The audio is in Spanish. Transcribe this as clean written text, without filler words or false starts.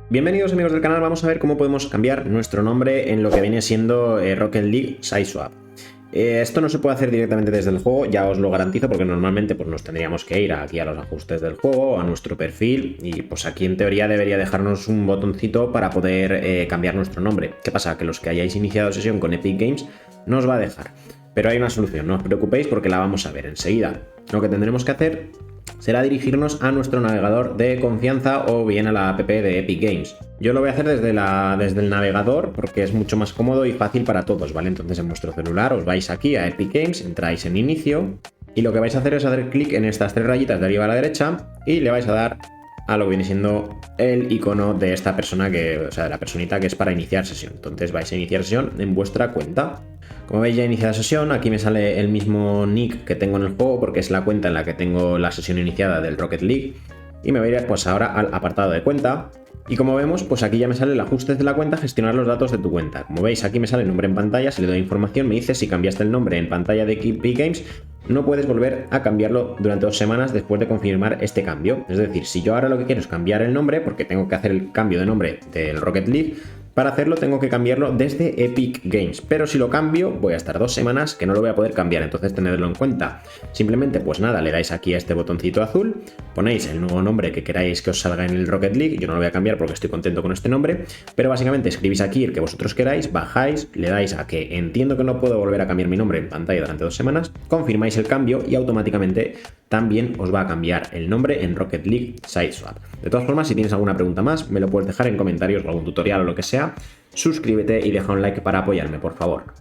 Bienvenidos amigos del canal, vamos a ver cómo podemos cambiar nuestro nombre en lo que viene siendo Rocket League SideSwap. Esto no se puede hacer directamente desde el juego, ya os lo garantizo, porque normalmente pues, nos tendríamos que ir aquí a los ajustes del juego, a nuestro perfil, y pues aquí en teoría debería dejarnos un botoncito para poder cambiar nuestro nombre. ¿Qué pasa? Que los que hayáis iniciado sesión con Epic Games no os va a dejar. Pero hay una solución, no os preocupéis porque la vamos a ver enseguida. Lo que tendremos que hacer será dirigirnos a nuestro navegador de confianza o bien a la app de Epic Games. Yo lo voy a hacer desde el navegador porque es mucho más cómodo y fácil para todos, ¿vale? Entonces en vuestro celular os vais aquí a Epic Games, entráis en inicio y lo que vais a hacer es hacer clic en estas tres rayitas de arriba a la derecha y le vais a dar a lo que viene siendo el icono de esta persona, o sea, de la personita que es para iniciar sesión. Entonces vais a iniciar sesión en vuestra cuenta. Como veis ya he iniciado sesión, aquí me sale el mismo nick que tengo en el juego porque es la cuenta en la que tengo la sesión iniciada del Rocket League. Y me voy a ir pues ahora al apartado de cuenta. Y como vemos, pues aquí ya me sale el ajustes de la cuenta, gestionar los datos de tu cuenta. Como veis, aquí me sale el nombre en pantalla, si le doy información me dice si cambiaste el nombre en pantalla de Epic Games, no puedes volver a cambiarlo durante 2 semanas después de confirmar este cambio. Es decir, si yo ahora lo que quiero es cambiar el nombre, porque tengo que hacer el cambio de nombre del Rocket League, para hacerlo tengo que cambiarlo desde Epic Games, pero si lo cambio voy a estar 2 semanas que no lo voy a poder cambiar, entonces tenedlo en cuenta. Simplemente pues nada, le dais aquí a este botoncito azul, ponéis el nuevo nombre que queráis que os salga en el Rocket League, yo no lo voy a cambiar porque estoy contento con este nombre, pero básicamente escribís aquí el que vosotros queráis, bajáis, le dais a que entiendo que no puedo volver a cambiar mi nombre en pantalla durante 2 semanas, confirmáis el cambio y automáticamente también os va a cambiar el nombre en Rocket League SideSwap. De todas formas, si tienes alguna pregunta más, me lo puedes dejar en comentarios o algún tutorial o lo que sea. Suscríbete y deja un like para apoyarme, por favor.